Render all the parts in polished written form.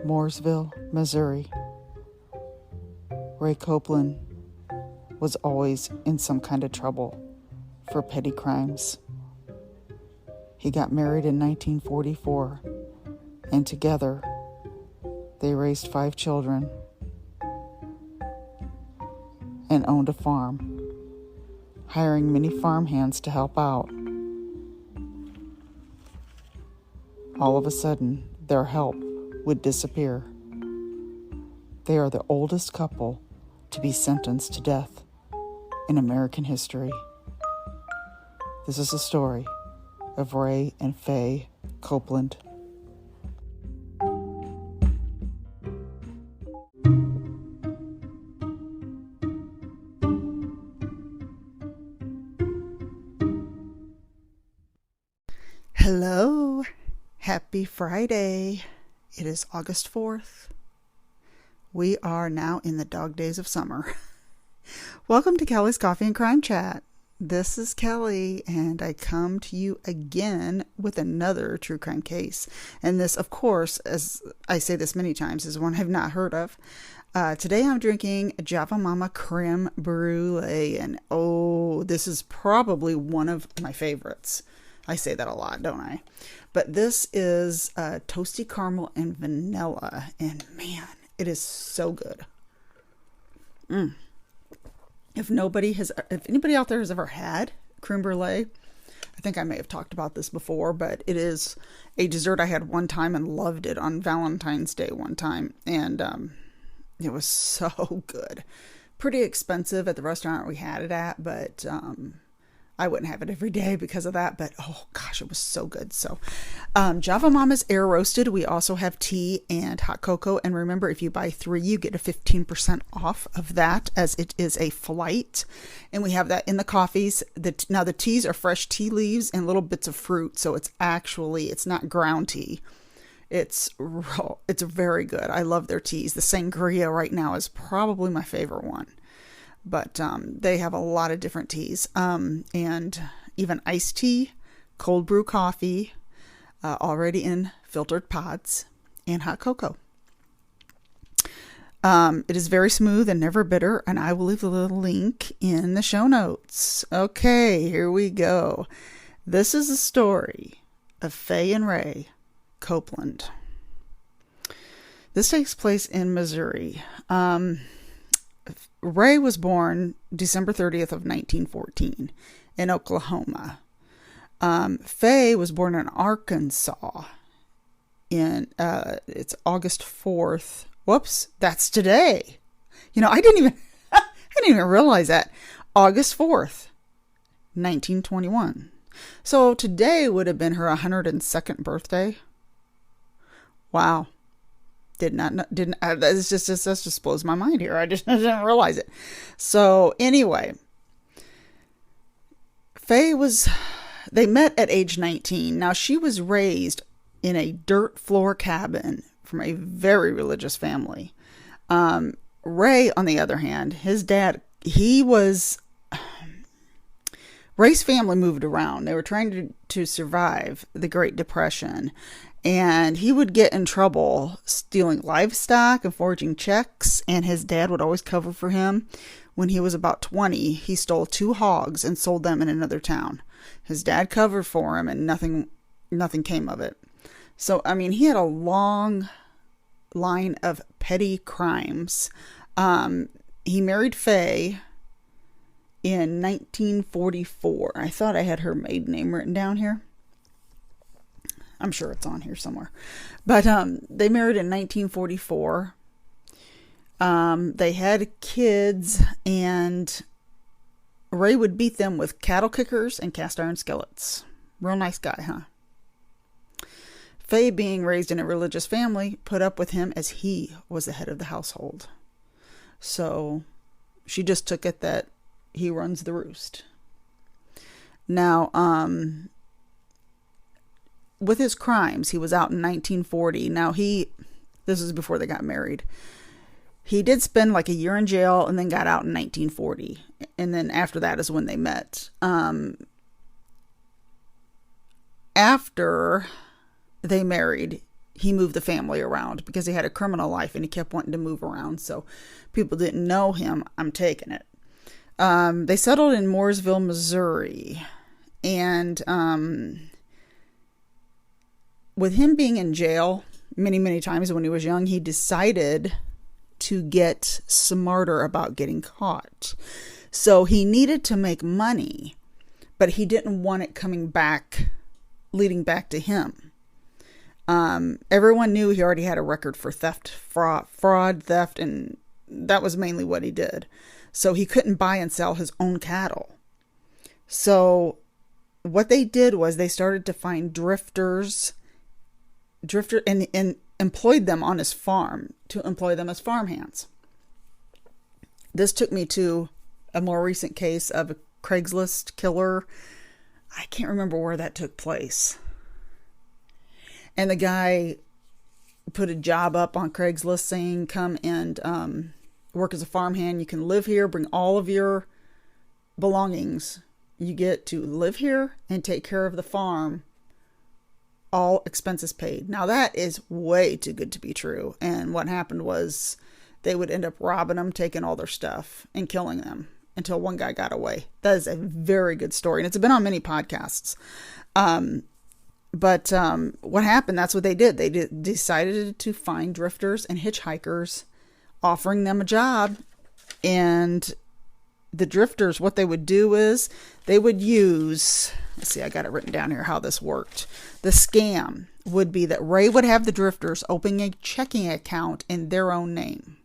Mooresville, Missouri. Ray Copeland was always in some kind of trouble for petty crimes. He got married in 1944, and together they raised 5 children and owned a farm, hiring many farmhands to help out. All of a sudden, their help would disappear. They are the oldest couple to be sentenced to death in American history. This is the story of Ray and Faye Copeland. Hello, happy Friday. It is August 4th. We are now in the dog days of summer. Welcome to Kelli's Coffee and Crime Chat. This is Kelli, and I come to you again with another true crime case. And this, of course, as I say this many times, is one I've not heard of. Today I'm drinking Java Mama Creme Brulee, and oh, this is probably one of my favorites. I say that a lot, don't I? But this is toasty caramel and vanilla, and man, it is so good. If anybody out there has ever had creme brulee, I think I may have talked about this before, but it is a dessert I had one time and loved it on Valentine's Day one time, and it was so good. Pretty expensive at the restaurant we had it at, but I wouldn't have it every day because of that, but oh gosh, it was so good. So Java Mama's air roasted. We also have tea and hot cocoa. And remember, if you buy 3, you get a 15% off of that, as it is a flight. And we have that in the coffees. Now the teas are fresh tea leaves and little bits of fruit. So it's not ground tea. It's very good. I love their teas. The sangria right now is probably my favorite one. But they have a lot of different teas, and even iced tea, cold brew coffee, already in filtered pods, and hot cocoa. It is very smooth and never bitter, and I will leave a little link in the show notes. Okay, here we go. This is the story of Faye and Ray Copeland. This takes place in Missouri. Ray was born December 30th of 1914 in Oklahoma. Faye was born in Arkansas it's August 4th. Whoops, that's today. I didn't even realize that. August 4th, 1921. So today would have been her 102nd birthday. Wow. That just blows my mind here. I didn't realize it. So anyway, they met at age 19. Now she was raised in a dirt floor cabin from a very religious family. Ray, on the other hand, his dad, Ray's family moved around. They were trying to survive the Great Depression. And he would get in trouble stealing livestock and forging checks, and his dad would always cover for him. When he was about 20, he stole 2 hogs and sold them in another town. His dad covered for him, and nothing came of it. So, he had a long line of petty crimes. He married Faye in 1944. I thought I had her maiden name written down here. I'm sure it's on here somewhere. But they married in 1944. They had kids, and Ray would beat them with cattle kickers and cast iron skillets. Real nice guy, huh? Faye, being raised in a religious family, put up with him as he was the head of the household. So she just took it that he runs the roost. Now, with his crimes, he was out in 1940. Now this is before they got married. He did spend like a year in jail and then got out in 1940. And then after that is when they met. After they married, he moved the family around because he had a criminal life and he kept wanting to move around. So people didn't know him. I'm taking it. They settled in Mooresville, Missouri. And with him being in jail many, many times when he was young, he decided to get smarter about getting caught. So he needed to make money, but he didn't want it coming back, leading back to him. Everyone knew he already had a record for fraud, theft, and that was mainly what he did. So he couldn't buy and sell his own cattle. So what they did was they started to find drifters and employed them on his farm to employ them as farmhands. This took me to a more recent case of a Craigslist killer. I can't remember where that took place. And the guy put a job up on Craigslist saying, come and work as a farmhand. You can live here, bring all of your belongings. You get to live here and take care of the farm. All expenses paid. Now that is way too good to be true. And what happened was they would end up robbing them, taking all their stuff and killing them until one guy got away. That is a very good story. And it's been on many podcasts. But what happened, that's what they did. They decided to find drifters and hitchhikers, offering them a job. And the drifters, what they would do is they would use, let's see, I got it written down here how this worked. The scam would be that Ray would have the drifters open a checking account in their own name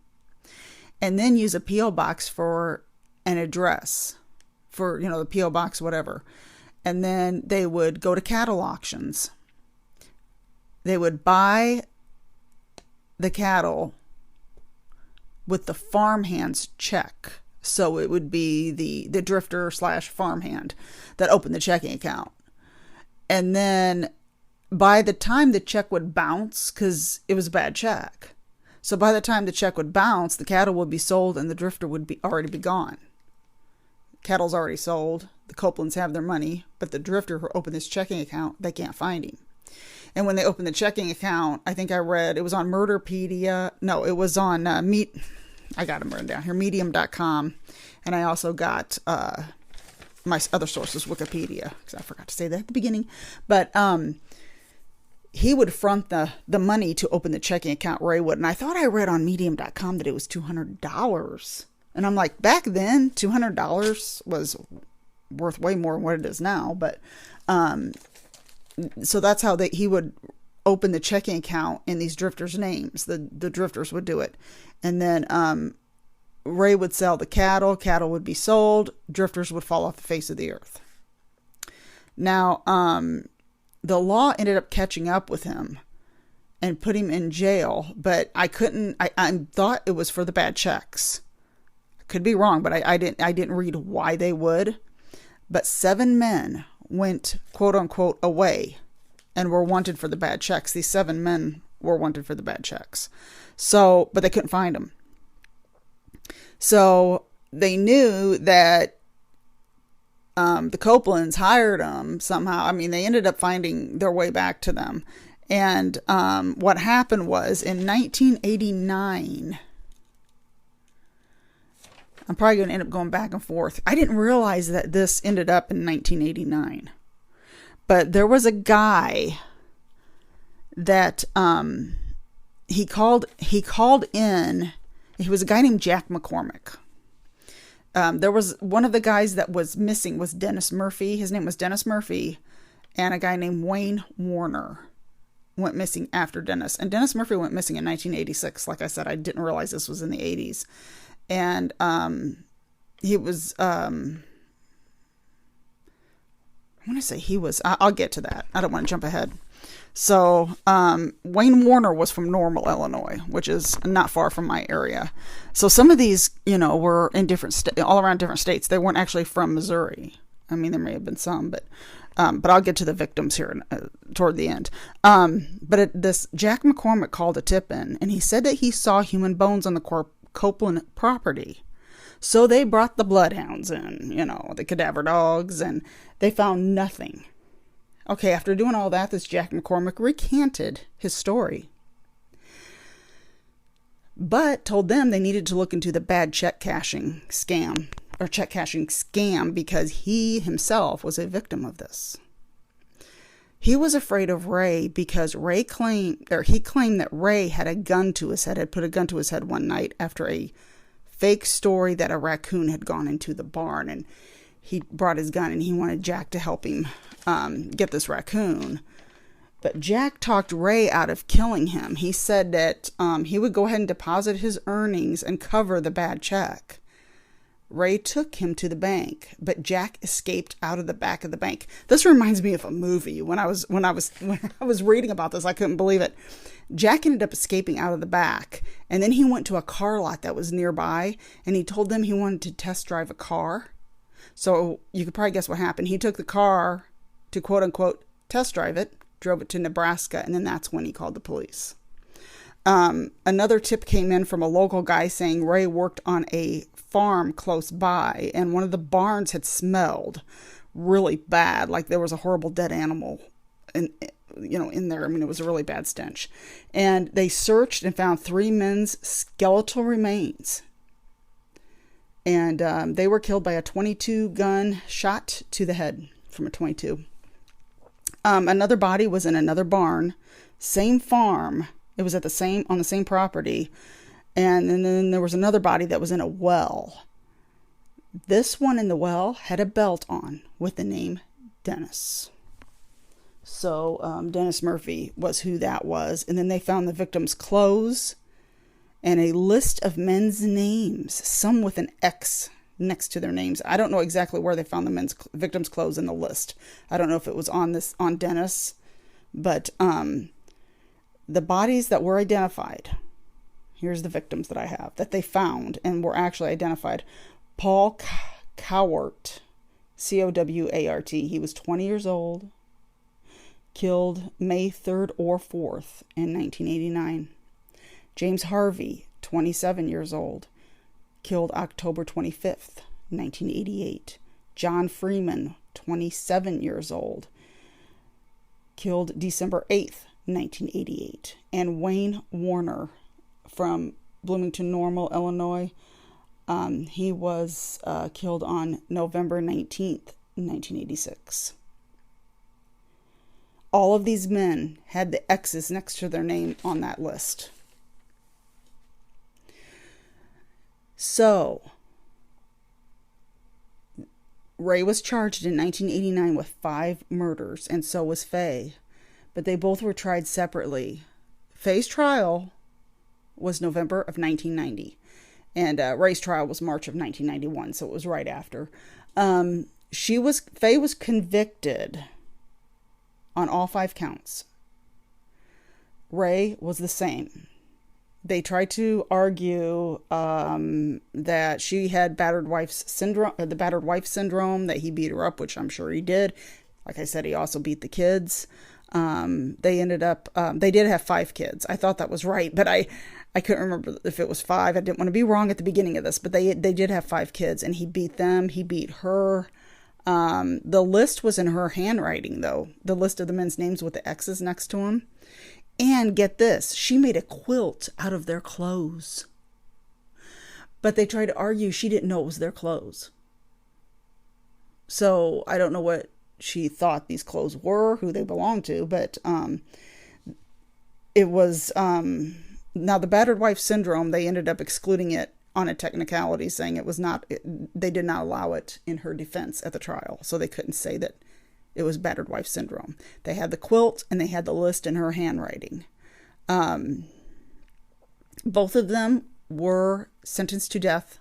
and then use a P.O. box for an address for, the P.O. box, whatever. And then they would go to cattle auctions. They would buy the cattle with the farmhand's check. So it would be the drifter / farmhand that opened the checking account. And then by the time the check would bounce, because it was a bad check. So by the time the check would bounce, the cattle would be sold and the drifter would already be gone. Cattle's already sold. The Copelands have their money, but the drifter who opened this checking account, they can't find him. And when they opened the checking account, I think I read, it was on Murderpedia. No, it was on I got them written down here, medium.com. And I also got my other sources, Wikipedia, because I forgot to say that at the beginning. But he would front the money to open the checking account, Ray would. And I thought I read on medium.com that it was $200. And I'm like, back then, $200 was worth way more than what it is now. But so that's how he would open the checking account in these drifters' names. The drifters would do it. And then Ray would sell the cattle. Cattle would be sold. Drifters would fall off the face of the earth. Now, the law ended up catching up with him and put him in jail. But I thought it was for the bad checks. Could be wrong, but I didn't read why they would. But 7 men went, quote unquote, away and were wanted for the bad checks. These 7 men were wanted for the bad checks. So, but they couldn't find them. So they knew that the Copelands hired them somehow. I mean, they ended up finding their way back to them. And what happened was in 1989, I'm probably going to end up going back and forth. I didn't realize that this ended up in 1989. But there was a guy that he called in. He was a guy named Jack McCormick. There was one of the guys that was missing was Dennis Murphy. His name was Dennis Murphy. And a guy named Wayne Warner went missing after Dennis. And Dennis Murphy went missing in 1986. Like I said, I didn't realize this was in the 80s. And he was, I want to say he was, I'll get to that. I don't want to jump ahead. So Wayne Warner was from Normal, Illinois, which is not far from my area. So some of these, were in different all around different states. They weren't actually from Missouri. I mean, there may have been some, but I'll get to the victims here toward the end. But this Jack McCormick called a tip in, and he said that he saw human bones on the Copeland property. So they brought the bloodhounds in, the cadaver dogs, and they found nothing. Okay, after doing all that, this Jack McCormick recanted his story, but told them they needed to look into the bad check cashing scam because he himself was a victim of this. He was afraid of Ray because he claimed that Ray had a gun to his head, had put a gun to his head one night after a fake story that a raccoon had gone into the barn, and he brought his gun and he wanted Jack to help him get this raccoon. But Jack talked Ray out of killing him. He said that he would go ahead and deposit his earnings and cover the bad check. Ray took him to the bank, but Jack escaped out of the back of the bank. This reminds me of a movie. When I was reading about this, I couldn't believe it. Jack ended up escaping out of the back, and then he went to a car lot that was nearby, and he told them he wanted to test drive a car. So you could probably guess what happened. He took the car to quote unquote test drive it, drove it to Nebraska, and then that's when he called the police. Another tip came in from a local guy saying Ray worked on a farm close by, and one of the barns had smelled really bad, like there was a horrible dead animal in there. I mean, it was a really bad stench. And they searched and found 3 men's skeletal remains. And they were killed by a .22 gun shot to the head from a .22. Another body was in another barn, same farm. It was on the same property. And then there was another body that was in a well. This one in the well had a belt on with the name Dennis. So Dennis Murphy was who that was. And then they found the victim's clothes and a list of men's names, some with an X next to their names. I don't know exactly where they found the victim's clothes in the list. I don't know if it was on Dennis, but the bodies that were identified, here's the victims that I have, that they found and were actually identified. Paul Cowart, Cowart. He was 20 years old, killed May 3rd or 4th in 1989. James Harvey, 27 years old, killed October 25th, 1988. John Freeman, 27 years old, killed December 8th, 1988. And Wayne Warner from Bloomington Normal, Illinois, he was killed on November 19th, 1986. All of these men had the X's next to their name on that list. So, Ray was charged in 1989 with 5 murders, and so was Faye. But they both were tried separately. Faye's trial was November of 1990, and Ray's trial was March of 1991, so it was right after. Faye was convicted on all 5 counts. Ray was the same. They tried to argue that she had the battered wife syndrome, that he beat her up, which I'm sure he did. Like I said, he also beat the kids. They ended up, they did have 5 kids. I thought that was right, but I couldn't remember if it was 5. I didn't want to be wrong at the beginning of this, but they did have 5 kids, and he beat them. He beat her. The list was in her handwriting, though. The list of the men's names with the X's next to them. And get this, she made a quilt out of their clothes. But they tried to argue she didn't know it was their clothes. So I don't know what she thought these clothes were, who they belonged to, but it was, now the battered wife syndrome, they ended up excluding it on a technicality, saying it was not, they did not allow it in her defense at the trial. So they couldn't say that it was battered wife syndrome. They had the quilt and they had the list in her handwriting. Both of them were sentenced to death.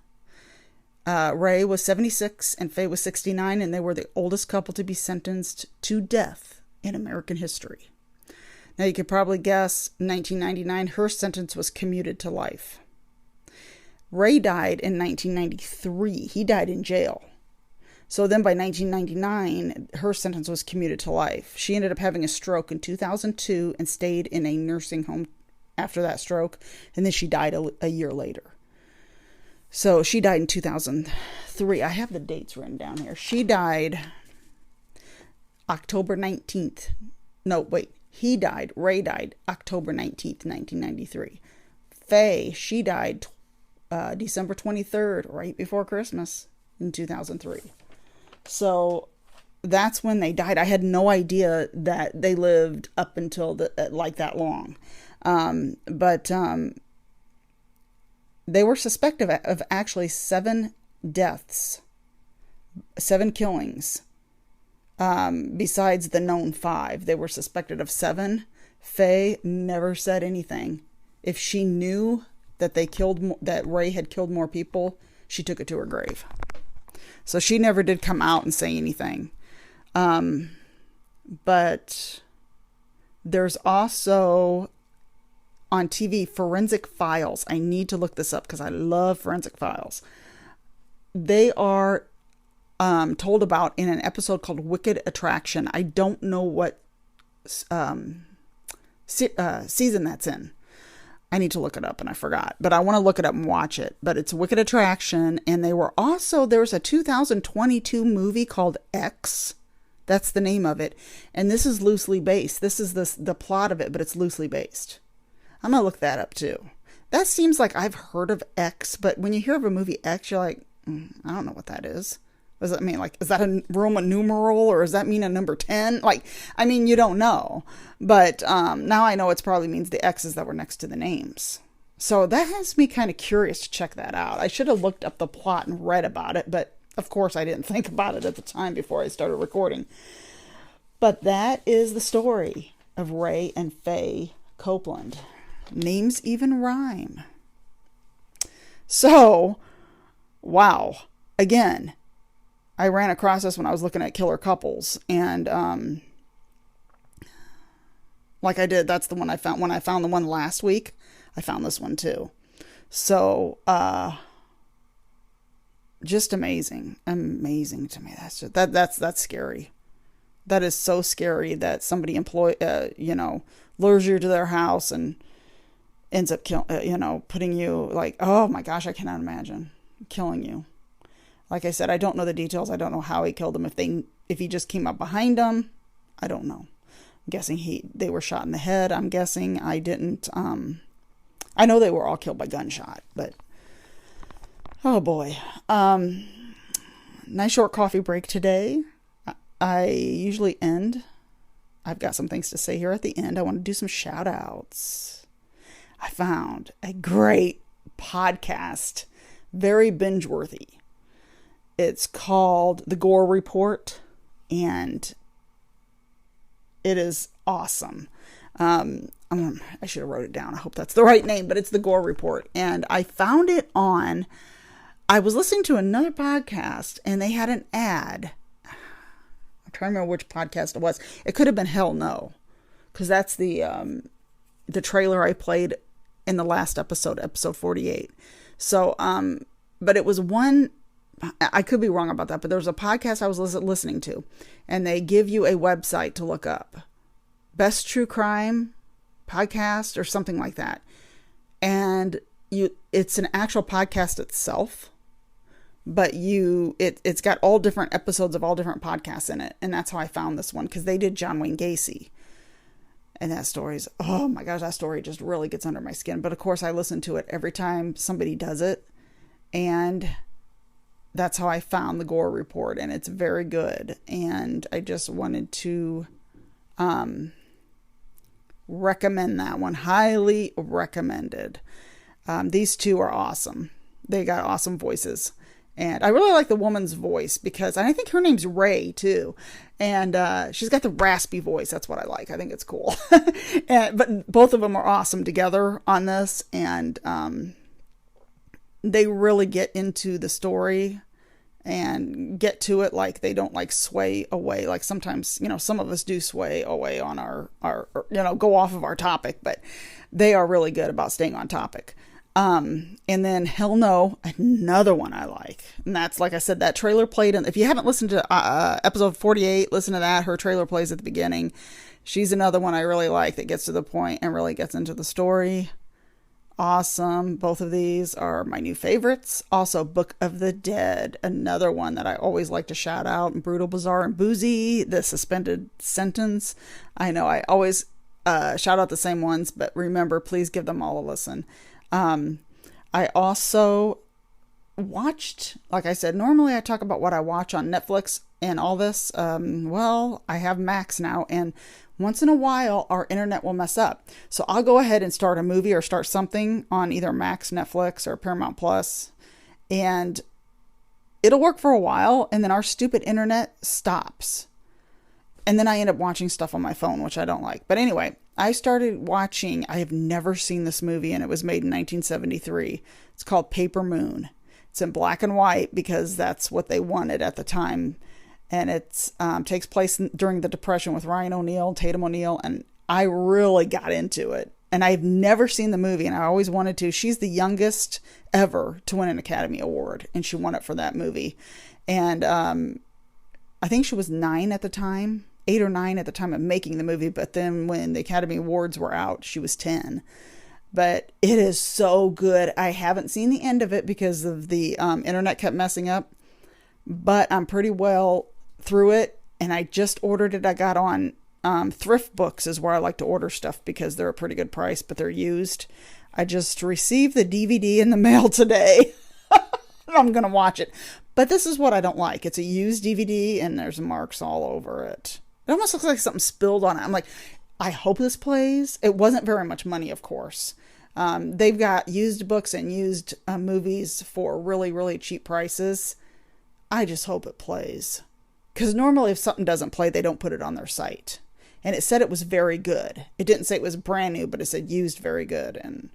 Ray was 76 and Faye was 69, and they were the oldest couple to be sentenced to death in American history. Now you could probably guess, 1999, her sentence was commuted to life. Ray died in 1993. He died in jail. So then by 1999, her sentence was commuted to life. She ended up having a stroke in 2002 and stayed in a nursing home after that stroke. And then she died a year later. So she died in 2003. I have the dates written down here. She died October 19th. No, wait. He died. Ray died October 19th, 1993. Faye, she died December 23rd, right before Christmas in 2003. So that's when they died. I had no idea that they lived up until like that long. But they were suspected of actually 7 deaths, 7 killings. Besides the known 5, they were suspected of 7. Faye never said anything. If she knew that that Ray had killed more people, she took it to her grave. So she never did come out and say anything. But there's also on TV Forensic Files. I need to look this up because I love Forensic Files. They are told about in an episode called Wicked Attraction. I don't know what season that's in. I need to look it up and I forgot, but I want to look it up and watch it. But it's Wicked Attraction. And there's a 2022 movie called X. That's the name of it. And this is loosely based. This is the plot of it, but it's loosely based. I'm going to look that up too. That seems like I've heard of X, but when you hear of a movie X, you're like, I don't know what that is. What does that mean? Like, is that a Roman numeral or does that mean a number 10? Like, I mean, you don't know. But now I know it probably means the X's that were next to the names. So that has me kind of curious to check that out. I should have looked up the plot and read about it, but of course I didn't think about it at the time before I started recording. But that is the story of Ray and Faye Copeland. Names even rhyme. So, wow. Again, I ran across this when I was looking at killer couples, and like I did, that's the one I found. When I found the one last week, I found this one too. So, just amazing to me. That's scary. That is so scary that somebody lures you to their house and ends up putting you, like, oh my gosh, I cannot imagine killing you. Like I said, I don't know the details. I don't know how he killed them. If he just came up behind them, I don't know. I'm guessing they were shot in the head. I'm guessing I didn't. I know they were all killed by gunshot, but oh boy. Nice short coffee break today. I usually end. I've got some things to say here at the end. I want to do some shout outs. I found a great podcast, very binge worthy. It's called The Gore Report, and it is awesome. I should have wrote it down. I hope that's the right name, but it's The Gore Report. And I found it I was listening to another podcast, and they had an ad. I'm trying to remember which podcast it was. It could have been Hell No, because that's the trailer I played in the last episode 48. So, but it was one. I could be wrong about that, but there was a podcast I was listening to, and they give you a website to look up. Best True Crime Podcast or something like that. And it's an actual podcast itself, but it's got all different episodes of all different podcasts in it. And that's how I found this one, because they did John Wayne Gacy. And that story's, oh my gosh, that story just really gets under my skin. But of course I listen to it every time somebody does it. And that's how I found The Gore Report, and it's very good. And I just wanted to recommend that one. Highly recommended. These two are awesome. They got awesome voices. And I really like the woman's voice because I think her name's Ray too. And she's got the raspy voice. That's what I like. I think it's cool. But both of them are awesome together on this. And they really get into the story and get to it. Like, they don't like sway away. Like sometimes, some of us do sway away on our go off of our topic, but they are really good about staying on topic. And then Hell No, another one I like. And that's, like I said, that trailer played if you haven't listened to episode 48, listen to that. Her trailer plays at the beginning. She's another one I really like that gets to the point and really gets into the story. Awesome. Both of these are my new favorites. Also, Book of the Dead, another one that I always like to shout out. Brutal, Bizarre, and Boozy, The Suspended Sentence. I know I always shout out the same ones, but remember, please give them all a listen. I also watched, like I said, normally I talk about what I watch on Netflix and all this. Well, I have Max now, and once in a while our internet will mess up. So I'll go ahead and start a movie or start something on either Max, Netflix, or Paramount Plus, and it'll work for a while, and then our stupid internet stops. And then I end up watching stuff on my phone, which I don't like. But anyway, I started watching, I have never seen this movie, and it was made in 1973. It's called Paper Moon. It's in black and white because that's what they wanted at the time. And it takes place during the Depression with Ryan O'Neal, Tatum O'Neal, and I really got into it. And I've never seen the movie, and I always wanted to. She's the youngest ever to win an Academy Award, and she won it for that movie. And I think she was 9 at the time, 8 or 9 at the time of making the movie, but then when the Academy Awards were out, she was 10. But it is so good. I haven't seen the end of it because of the internet kept messing up, but I'm pretty well through it, and I just ordered it. I got on Thrift Books is where I like to order stuff because they're a pretty good price, but they're used. I just received the DVD in the mail today. I'm going to watch it. But this is what I don't like. It's a used DVD, and there's marks all over it. It almost looks like something spilled on it. I'm like, I hope this plays. It wasn't very much money, of course. They've got used books and used movies for really, really cheap prices. I just hope it plays. Because normally if something doesn't play, they don't put it on their site. And it said it was very good. It didn't say it was brand new, but it said used very good. And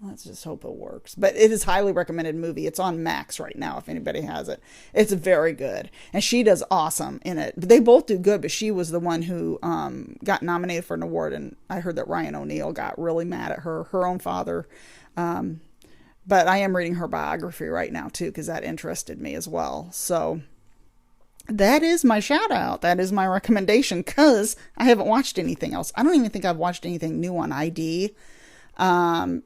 let's just hope it works. But it is a highly recommended movie. It's on Max right now if anybody has it. It's very good. And she does awesome in it. They both do good, but she was the one who got nominated for an award. And I heard that Ryan O'Neal got really mad at her own father. But I am reading her biography right now, too, because that interested me as well. So that is my shout out. That is my recommendation because I haven't watched anything else. I don't even think I've watched anything new on ID.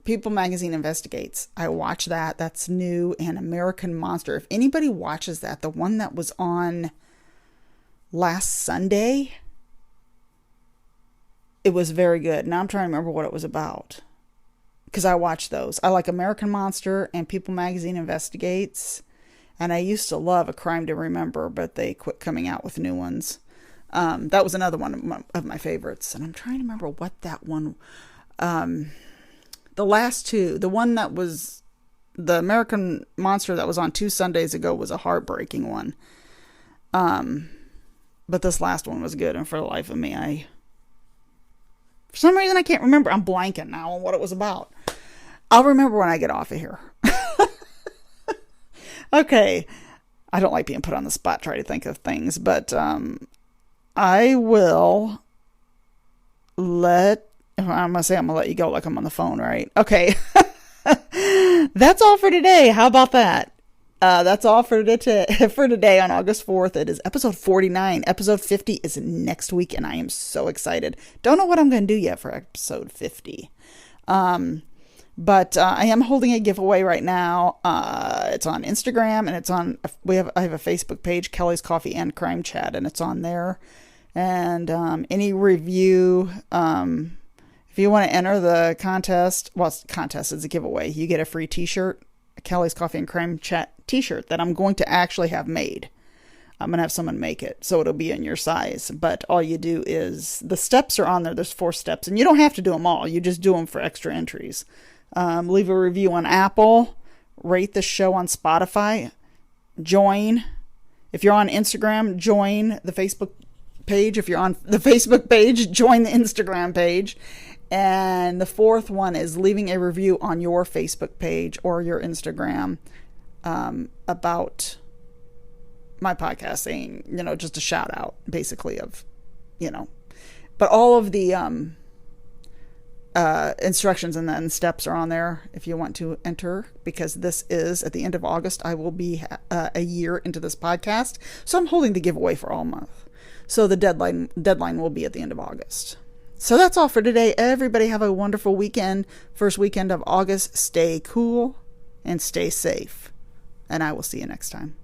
People Magazine Investigates. I watch that. That's new. And American Monster. If anybody watches that, the one that was on last Sunday, it was very good. Now I'm trying to remember what it was about because I watched those. I like American Monster and People Magazine Investigates. And I used to love A Crime to Remember, but they quit coming out with new ones. That was another one of my favorites. And I'm trying to remember what that one... the last two, the one that was the American Monster that was on 2 Sundays ago was a heartbreaking one. But this last one was good. And for the life of me, for some reason, I can't remember. I'm blanking now on what it was about. I'll remember when I get off of here. Okay. I don't like being put on the spot trying to think of things, but I will I'm going to say I'm going to let you go like I'm on the phone, right? Okay. That's all for today. How about that? That's all for today on August 4th. It is episode 49. Episode 50 is next week, and I am so excited. Don't know what I'm going to do yet for episode 50. But I am holding a giveaway right now. It's on Instagram, and I have a Facebook page, Kelly's Coffee and Crime Chat, and it's on there. And any review, if you want to enter the contest, it's a giveaway. You get a free t-shirt, a Kelly's Coffee and Crime Chat t-shirt that I'm going to actually have made. I'm going to have someone make it, so it'll be in your size. But all you do is, the steps are on there. There's 4 steps, and you don't have to do them all. You just do them for extra entries. Leave a review on Apple, rate the show on Spotify, join. If you're on Instagram, join the Facebook page. If you're on the Facebook page, join the Instagram page. And the 4th one is leaving a review on your Facebook page or your Instagram about my podcast, saying, just a shout out basically of, but all of the instructions and then steps are on there if you want to enter, because this is at the end of August. I will be a year into this podcast, so I'm holding the giveaway for all month. So the deadline will be at the end of August. So that's all for today. Everybody have a wonderful weekend. First weekend of August. Stay cool and stay safe. And I will see you next time.